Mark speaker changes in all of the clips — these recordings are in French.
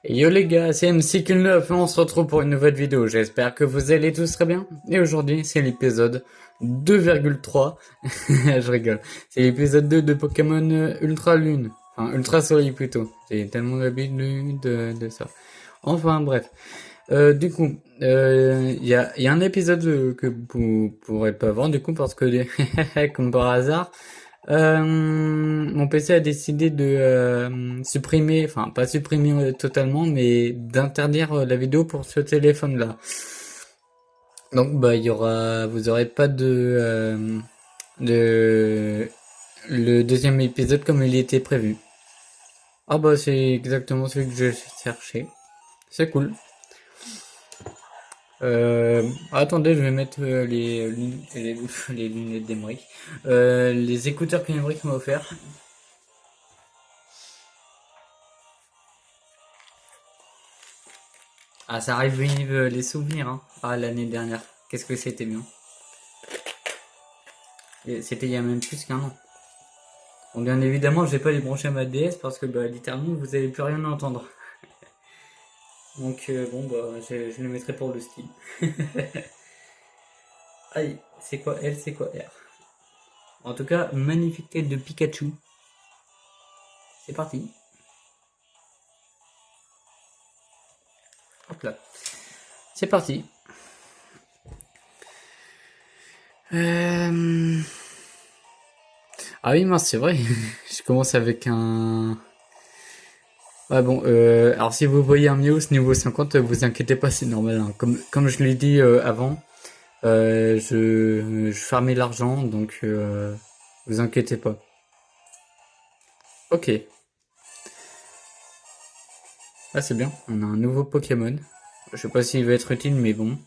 Speaker 1: Et yo les gars, c'est MC9 et on se retrouve pour une nouvelle vidéo. J'espère que vous allez tous très bien. Et aujourd'hui, c'est l'épisode 2,3. Je rigole. C'est l'épisode 2 de Pokémon Ultra Lune. Enfin, Ultra Soleil plutôt. J'ai tellement l'habitude de ça. Enfin, bref. Du coup, il y a un épisode que vous pourrez pas voir du coup parce que, comme par hasard, mon PC a décidé de supprimer, enfin pas supprimer totalement, mais d'interdire la vidéo pour ce téléphone-là. Donc bah vous aurez pas de le deuxième épisode comme il était prévu. Ah bah c'est exactement celui que je cherchais. C'est cool. Attendez, je vais mettre les lunettes d'Emeric. Les écouteurs qu'Emeric m'a offert. Ah, ça revive les souvenirs, hein. Ah, l'année dernière. Qu'est-ce que c'était bien. Et c'était il y a même plus qu'un an. Bon, bien évidemment, je vais pas les brancher à ma DS parce que, bah, littéralement, vous allez plus rien entendre. Donc, bon, bah, je le mettrai pour le style. Aïe, c'est quoi L, c'est quoi R? En tout cas, magnifique tête de Pikachu. C'est parti. Hop là. C'est parti. Euh... Ah oui, mince, c'est vrai. Je commence avec un... Ouais, bon, alors si vous voyez un Meowth niveau 50, vous inquiétez pas, c'est normal, hein. Comme je l'ai dit avant, je farmais l'argent, donc vous inquiétez pas. Ok, ah c'est bien, on a un nouveau Pokémon. Je sais pas s'il va être utile, mais bon.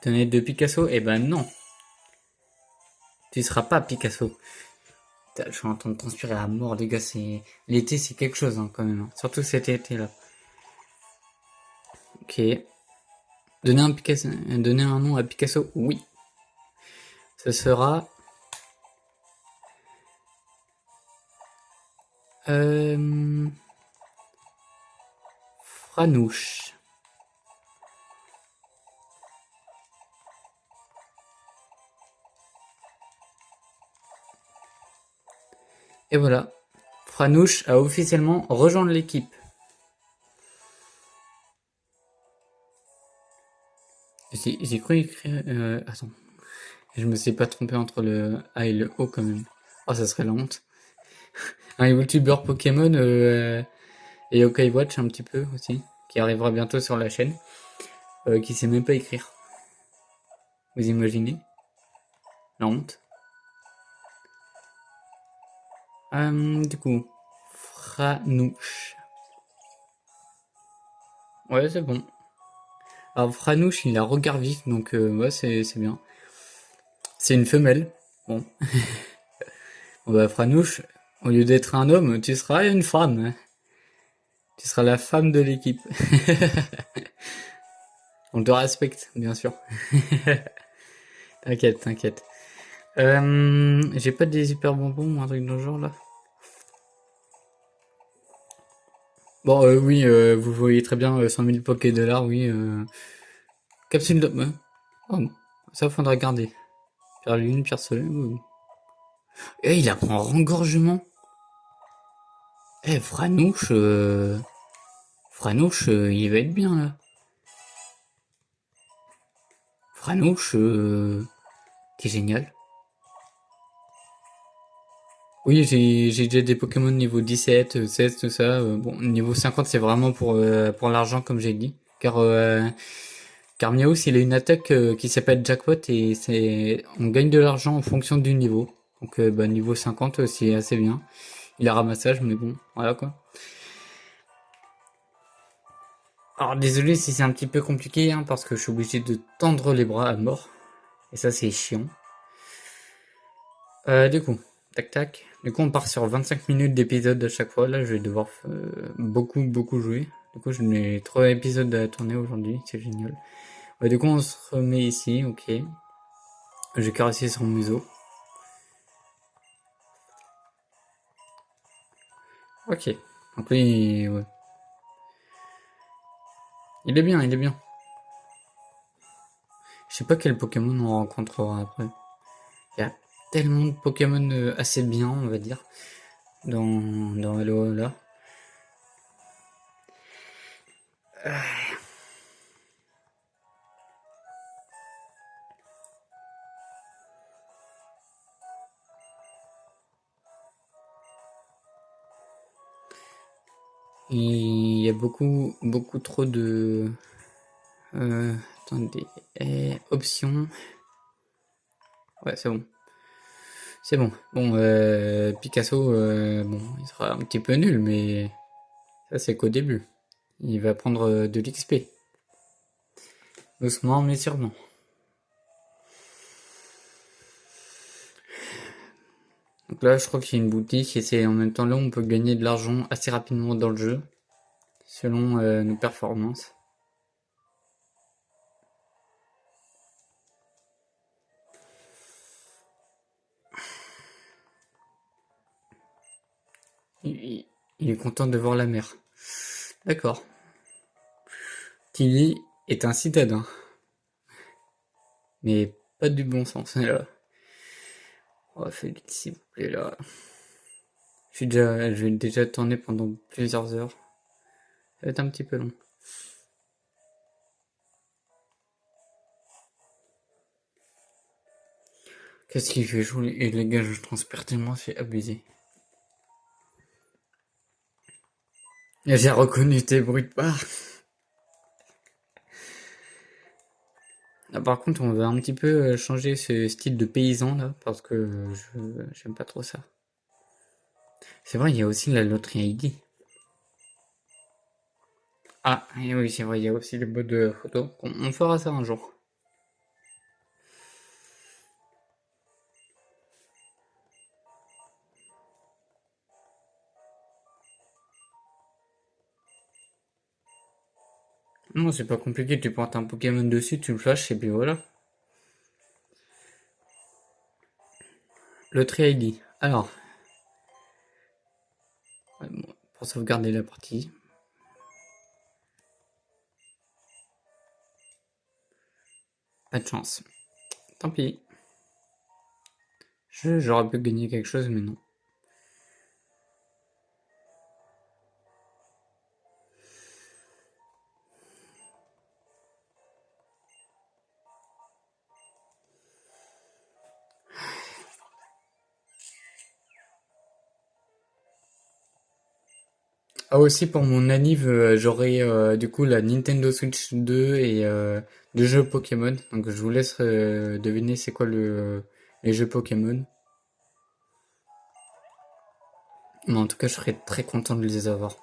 Speaker 1: Donner de Picasso? Eh ben non, tu seras pas Picasso. Putain, je suis en train de transpirer à mort, les gars, c'est... L'été, c'est quelque chose, hein, quand même, hein. Surtout cet été-là. Ok. Donner un nom à Picasso? Oui. Ce sera... Euh... Franouche. Et voilà. Franouche a officiellement rejoint l'équipe. J'ai cru écrire... attends. Je me suis pas trompé entre le A et le O quand même. Oh, ça serait la honte. Un youtubeur Pokémon et Yokai Watch un petit peu aussi, qui arrivera bientôt sur la chaîne, qui sait même pas écrire. Vous imaginez? La honte. Du coup, Franouche. Ouais, c'est bon. Alors Franouche, il a regard vif, donc ouais, c'est bien. C'est une femelle. Bon. Bon bah Franouche, au lieu d'être un homme, tu seras une femme. Tu seras la femme de l'équipe. On te respecte, bien sûr. T'inquiète, t'inquiète. J'ai pas des hyper bonbons ou un truc dans le genre là. Bon, oui, vous voyez très bien 100 000 Poké dollars, oui. Capsule de... Oh, ça faudra garder. Pierre lune, pierre soleil. Oui. Eh, il apprend rengorgement. Eh, Franouche, Franouche, il va être bien là. Franouche, t'es génial. Oui, j'ai déjà des Pokémon niveau 17, 16, tout ça. Bon, niveau 50, c'est vraiment pour l'argent, comme j'ai dit. Car Miaus, il a une attaque qui s'appelle Jackpot et on gagne de l'argent en fonction du niveau. Donc, bah, niveau 50, c'est assez bien. Il a ramassage, mais bon, voilà quoi. Alors, désolé si c'est un petit peu compliqué, hein, parce que je suis obligé de tendre les bras à mort. Et ça, c'est chiant. Du coup, tac tac. Du coup, on part sur 25 minutes d'épisode à chaque fois. Là, je vais devoir beaucoup jouer. Du coup, je n'ai 3 épisodes à tourner aujourd'hui. C'est génial. Ouais, du coup, on se remet ici. Ok. J'ai caressé son museau. Ok. Donc lui, ouais. Il est bien, il est bien. Je sais pas quel Pokémon on rencontrera après. Il y a tellement de Pokémon assez bien, on va dire, dans Hello là. Il y a beaucoup trop de... attendez, options. Ouais, c'est bon. C'est bon. Bon, Picasso, bon, il sera un petit peu nul, mais ça c'est qu'au début. Il va prendre de l'XP. Doucement, mais sûrement. Donc là, je crois qu'il y a une boutique et c'est en même temps là où on peut gagner de l'argent assez rapidement dans le jeu, selon nos performances. Il, il est content de voir la mer. D'accord. Tilly est un citadin, mais pas du bon sens. Là. Oh, Félix, s'il vous plaît, là. Je vais déjà tourner pendant plusieurs heures. Ça va être un petit peu long. Qu'est-ce qu'il fait chaud, et les gars, je transpire tellement, c'est abusé. Et j'ai reconnu tes bruits de part. Ah, par contre, on va un petit peu changer ce style de paysan là, parce que j'aime pas trop ça. C'est vrai, il y a aussi la loterie ID. Ah, et oui, c'est vrai, il y a aussi le mode de photo. On fera ça un jour. Non, c'est pas compliqué, tu portes un Pokémon dessus, tu le flashes et puis voilà. Loterie ID. Alors, bon, pour sauvegarder la partie, pas de chance. Tant pis. J'aurais pu gagner quelque chose, mais non. Ah aussi pour mon anniv, j'aurai du coup la Nintendo Switch 2 et le jeu Pokémon. Donc je vous laisse deviner c'est quoi les jeux Pokémon. Mais en tout cas je serais très content de les avoir.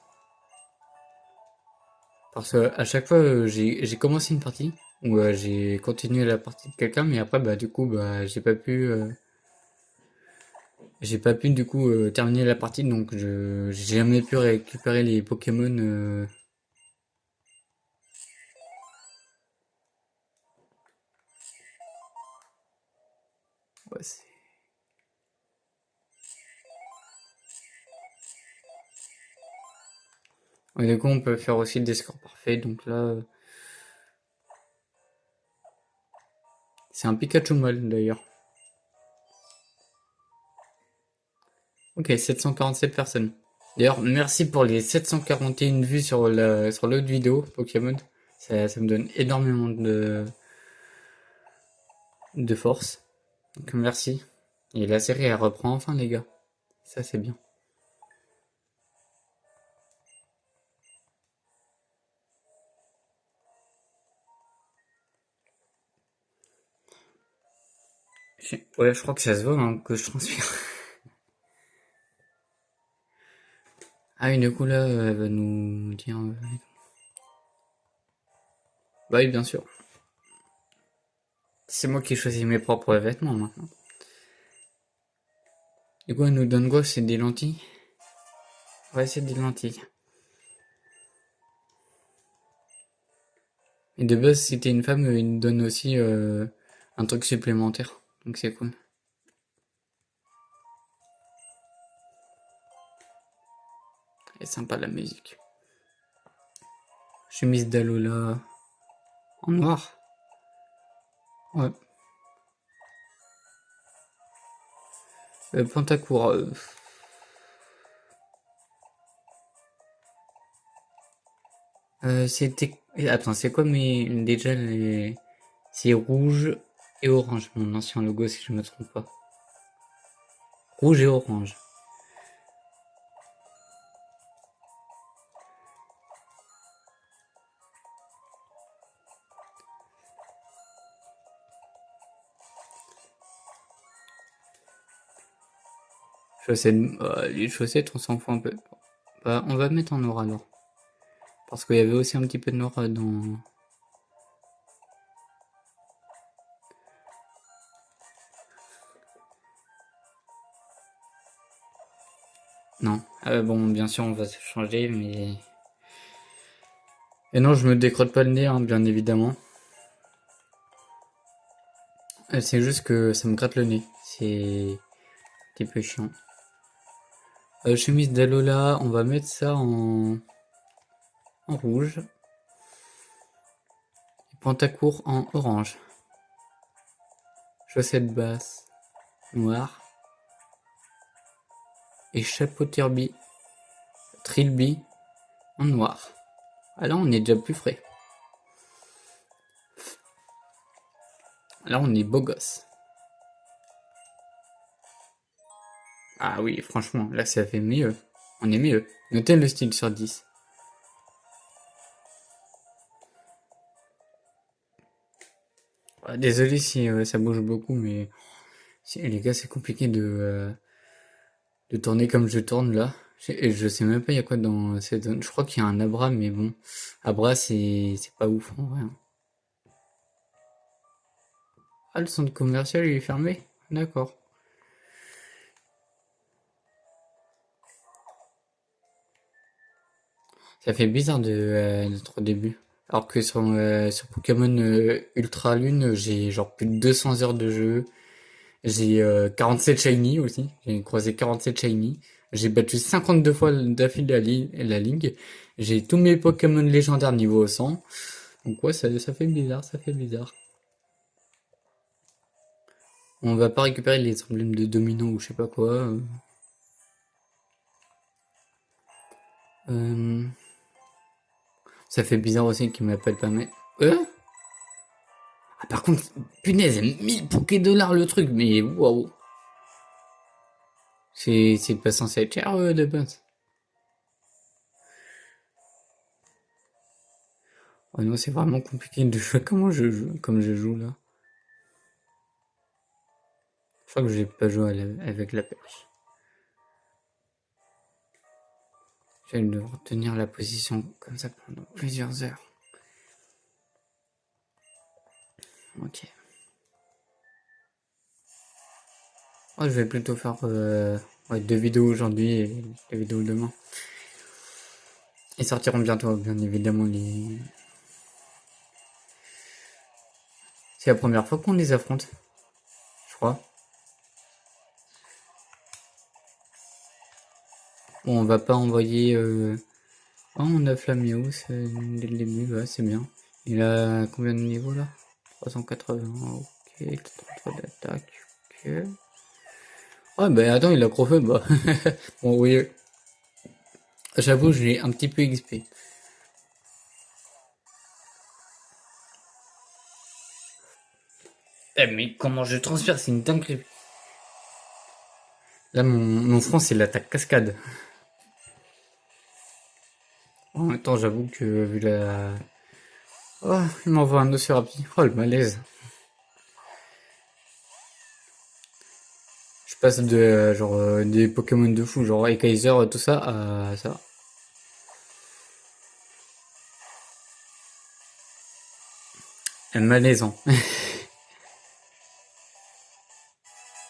Speaker 1: Parce que à chaque fois j'ai commencé une partie où j'ai continué la partie de quelqu'un, mais après bah du coup bah j'ai pas pu du coup terminer la partie, donc j'ai jamais pu récupérer les Pokémon. Ouais, ouais, du coup on peut faire aussi des scores parfaits, donc là c'est un Pikachu mâle d'ailleurs. Ok, 747 personnes. D'ailleurs, merci pour les 741 vues sur l'autre vidéo Pokémon. Ça me donne énormément de force. Donc merci. Et la série elle reprend enfin les gars. Ça c'est bien. Ouais, je crois que ça se voit hein, que je transpire. Ah oui, du coup là, elle va nous dire... Bah oui, bien sûr. C'est moi qui choisis mes propres vêtements maintenant. Du coup, elle nous donne quoi? C'est des lentilles? Ouais, c'est des lentilles. Et de base, si t'es une femme, il nous donne aussi un truc supplémentaire. Donc c'est cool. Elle est sympa la musique. Chemise d'Alola en noir. Ouais. Pantacourt. C'était. Attends, c'est quoi mais déjà les. C'est rouge et orange, mon ancien logo si je me trompe pas. Rouge et orange. Chaussettes. Les chaussettes, on s'en fout un peu. Bah, on va mettre en noir alors. Parce qu'il y avait aussi un petit peu de noir dans. Non. Bon, bien sûr, on va se changer, mais. Et non, je me décrotte pas le nez, hein, bien évidemment. C'est juste que ça me gratte le nez. C'est un petit peu chiant. Chemise d'Alola, on va mettre ça en rouge. Et pantacourt en orange. Chaussettes basses noires. Et chapeau trilby en noir. Ah là, on est déjà plus frais. Là, on est beau gosse. Ah oui, franchement, là, ça fait mieux. On est mieux. Notez le style sur 10. Désolé si ça bouge beaucoup, mais les gars, c'est compliqué de tourner comme je tourne là. Je sais même pas il y a quoi dans cette zone. Je crois qu'il y a un Abra, mais bon. Abra, c'est pas ouf en vrai, hein. Ah, le centre commercial, il est fermé? D'accord. Ça fait bizarre d'être au début. Alors que sur Pokémon Ultra Lune, j'ai genre plus de 200 heures de jeu. J'ai 47 shiny aussi. J'ai croisé 47 shiny. J'ai battu 52 fois d'affilée la ligue. J'ai tous mes Pokémon légendaires niveau 100. Donc ouais, ça fait bizarre, ça fait bizarre. On va pas récupérer les emblèmes de dominant ou je sais pas quoi. Euh, Ça fait bizarre aussi qu'ils m'appellent pas mais... Ah, par contre, punaise, 1000 Poké-dollars le truc, mais waouh. C'est pas censé être cher de base. Oh non, c'est vraiment compliqué de jouer. Comment je joue, comme je joue là. Je crois que j'ai pas joué avec la perche. Je vais devoir tenir la position comme ça pendant plusieurs heures. Ok. Oh, je vais plutôt faire ouais, 2 vidéos aujourd'hui et 2 vidéos demain. Ils sortiront bientôt, bien évidemment. C'est la première fois qu'on les affronte, je crois. Bon, on va pas envoyer. Oh, on a Flaméos dès le début, ouais, c'est bien. Il a combien de niveaux là? 380, ok. 33 d'attaque, ok. Ah, bah attends, il a gros feu, bah. Bon, oui. J'avoue, je l'ai un petit peu XP. Eh, mais comment je transpire, c'est une dinguerie. Là, mon front, c'est l'attaque cascade. En même temps, j'avoue que vu la. Oh, il m'envoie un Océrapi. Oh, le malaise. Je passe de genre des Pokémon de fou, genre Ekaiser, tout ça, à ça. Un malaisant.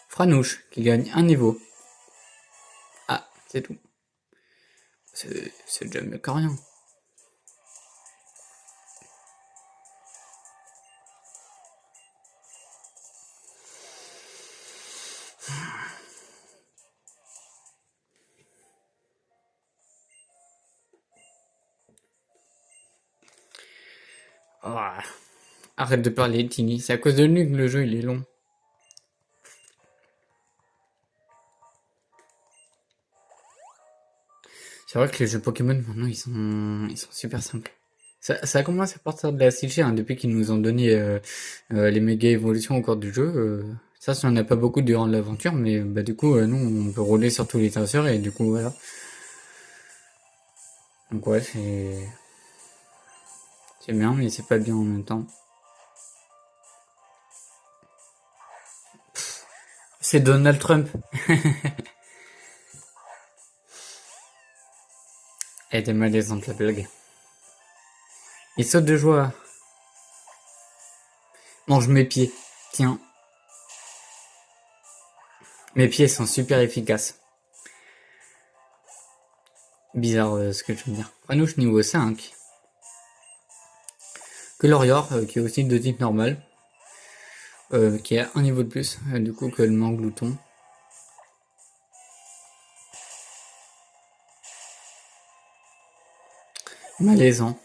Speaker 1: Franouche, qui gagne un niveau. Ah, c'est tout. C'est déjà mieux que rien. Ah, arrête de parler, Tini. C'est à cause de lui que le jeu il est long. C'est vrai que les jeux Pokémon maintenant ils sont super simples. Ça a commencé à partir de la CG hein, depuis qu'ils nous ont donné les méga évolutions au cours du jeu. Ça en a pas beaucoup durant l'aventure, mais bah du coup nous on peut rouler sur tous les traceurs et du coup voilà. Donc ouais c'est bien mais c'est pas bien en même temps. C'est Donald Trump. Elle était malaisante la blague. Il saute de joie. Mange mes pieds. Tiens, mes pieds sont super efficaces. Bizarre ce que je veux dire. Ranouche niveau 5. Que Lorior, qui est aussi de type normal. Qui a un niveau de plus, du coup, que le Manglouton. Malaisant.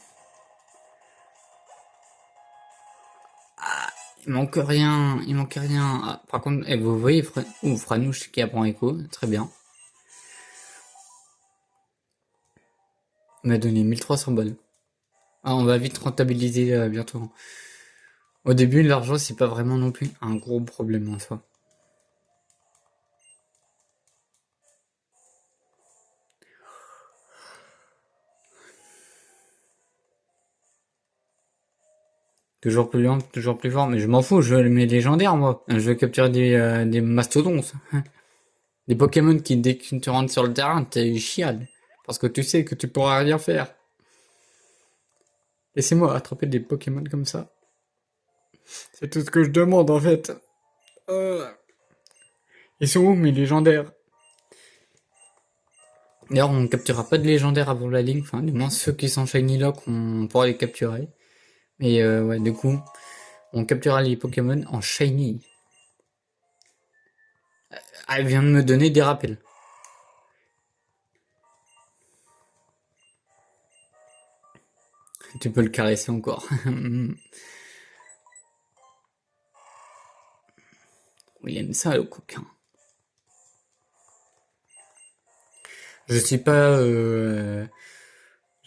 Speaker 1: Il manque rien, il manque rien. Ah, par contre, vous voyez Franouche qui apprend écho, très bien. Il m'a donné 1300 balles. Ah, on va vite rentabiliser bientôt. Au début, l'argent, c'est pas vraiment non plus un gros problème en soi. Toujours plus lent, toujours plus fort, mais je m'en fous, je veux mes légendaires, moi. Je veux capturer des mastodontes. Des Pokémon qui, dès que tu rentres sur le terrain, t'es chial. Parce que tu sais que tu pourras rien faire. Laissez-moi attraper des Pokémon comme ça. C'est tout ce que je demande en fait. Euh, Ils sont où mes légendaires? D'ailleurs, on ne capturera pas de légendaires avant la ligne, enfin, du moins ceux qui sont Shiny Lock, on pourra les capturer. Mais ouais, du coup, on capturera les Pokémon en Shiny. Ah, elle vient de me donner des rappels. Tu peux le caresser encore. Il aime ça, le coquin. Je suis pas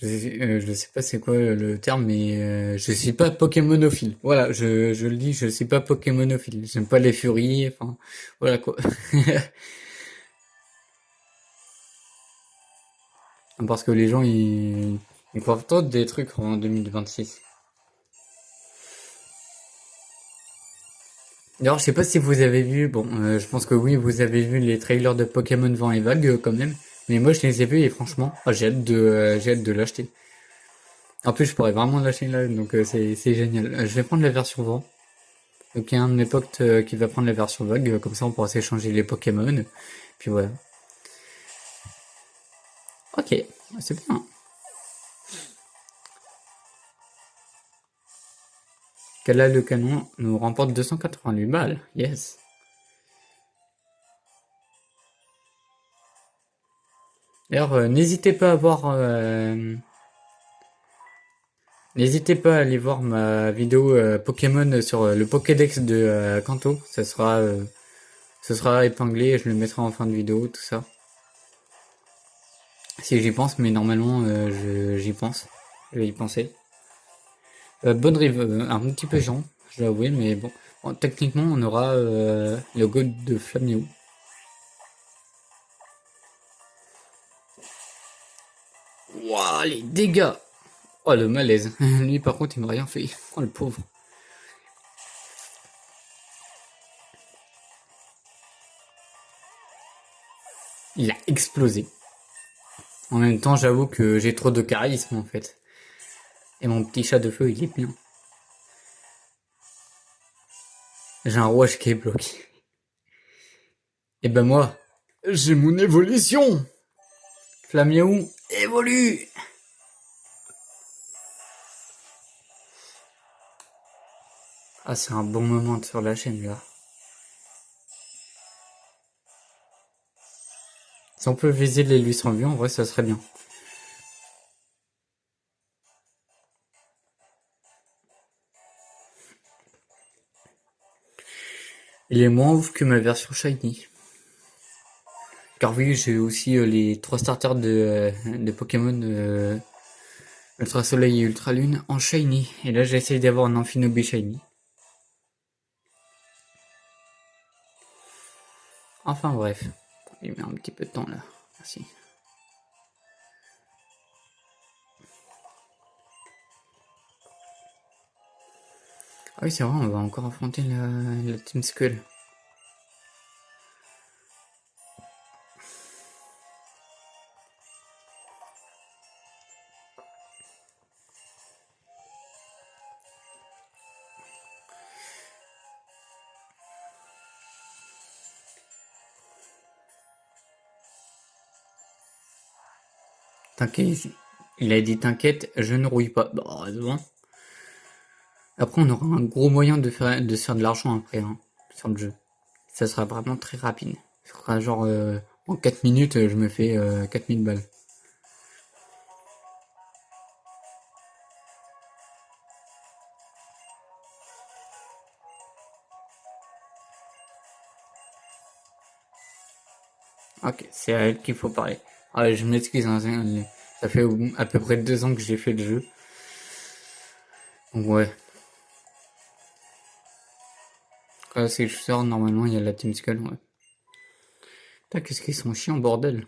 Speaker 1: je sais pas c'est quoi le terme, mais je suis pas Pokémonophile. Voilà, je le dis, je suis pas Pokémonophile. J'aime pas les furies, enfin, voilà quoi. Parce que les gens, ils croient trop des trucs en 2026. D'ailleurs, je sais pas si vous avez vu, bon, je pense que oui, vous avez vu les trailers de Pokémon Vent et Vague quand même. Mais moi, je les ai vus et franchement, j'ai hâte de l'acheter. En plus, je pourrais vraiment l'acheter là, donc c'est génial. Je vais prendre la version Vent. Donc il y a un de mes potes qui va prendre la version Vague, comme ça on pourra s'échanger les Pokémon. Puis voilà. Ok, c'est bien. Quel a le canon nous remporte 288 balles. Yes. D'ailleurs, n'hésitez pas à aller voir ma vidéo Pokémon sur le Pokédex de Kanto. Ce sera épinglé et je le mettrai en fin de vidéo, tout ça. Si j'y pense, mais normalement j'y pense. Je vais y penser. Bonne rive, un petit peu chiant, je dois avouer, mais bon. Bon, techniquement, on aura le god de Flaméo. Wouah, les dégâts! Oh, le malaise. Lui, par contre, il m'a rien fait. Oh, le pauvre. Il a explosé. En même temps, j'avoue que j'ai trop de charisme, en fait. Et mon petit chat de feu, il est bien. J'ai un rouage qui est bloqué. Et ben moi, j'ai mon évolution! Flaméo, évolue! Ah, c'est un bon moment sur la chaîne, là. Si on peut viser les 800 vues, en vrai, ça serait bien. Il est moins ouf que ma version Shiny. Car oui, j'ai aussi les 3 starters de Pokémon Ultra Soleil et Ultra Lune en Shiny. Et là, j'ai essayé d'avoir un Amphinobi Shiny. Enfin bref, il met un petit peu de temps là. Merci. Ah oui, c'est vrai, on va encore affronter la Team Skull. T'inquiète, il a dit t'inquiète, je ne rouille pas. Bah, heureusement. Après, on aura un gros moyen de se faire de l'argent après, hein, sur le jeu. Ça sera vraiment très rapide. Ça sera genre, en 4 minutes, je me fais 4000 balles. Ok, c'est à elle qu'il faut parler. Ah, je m'excuse, hein, ça fait à peu près 2 ans que j'ai fait le jeu. Donc ouais. Quand c'est que je sors, normalement, il y a la Team Skull, ouais. Putain, qu'est-ce qu'ils sont chiants, bordel.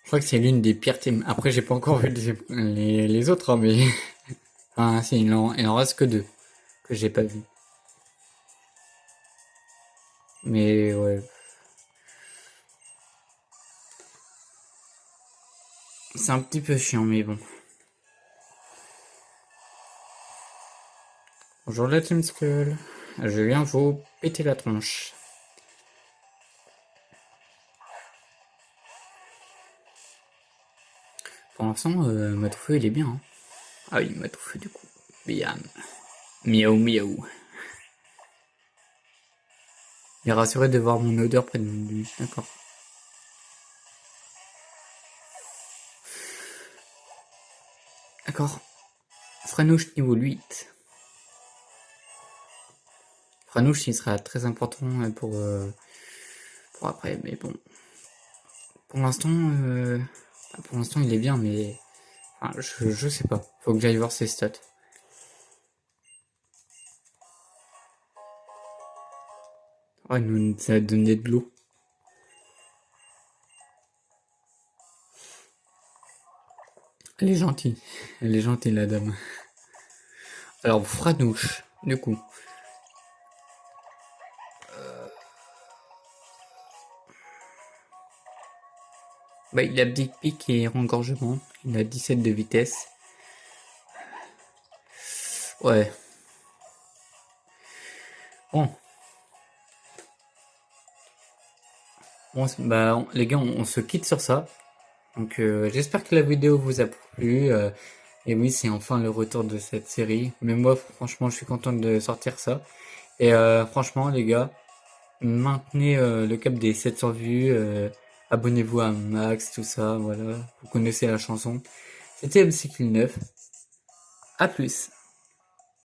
Speaker 1: Je crois que c'est l'une des pires teams. Après, j'ai pas encore vu les autres, hein, mais... Enfin, si, il en reste que 2 que j'ai pas vu. Mais ouais, c'est un petit peu chiant, mais bon. Bonjour la Team Skull. Je viens vous péter la tronche. Pour l'instant, Matofeu, il est bien, hein. Ah oui, Matofeu, du coup. Miam. Miaou, miaou. Il est rassuré de voir mon odeur près de lui. D'accord. D'accord. Franouche niveau 8. Franouche, il sera très important pour après, mais bon. Pour l'instant, pour l'instant, il est bien, mais enfin, je sais pas. Faut que j'aille voir ses stats. Ouais, ça a donné de l'eau. Elle est gentille. Elle est gentille, la dame. Alors, Franouche, du coup. Bah, il a Big Pick et Rengorgement. Il a 17 de vitesse. Ouais. Bon. Bon, bah, les gars, on se quitte sur ça. Donc, j'espère que la vidéo vous a plu. Et oui, c'est enfin le retour de cette série. Mais moi, franchement, je suis content de sortir ça. Et franchement, les gars, maintenez le cap des 700 vues. Abonnez-vous à Max, tout ça. Voilà. Vous connaissez la chanson. C'était MC Kill 9. À plus.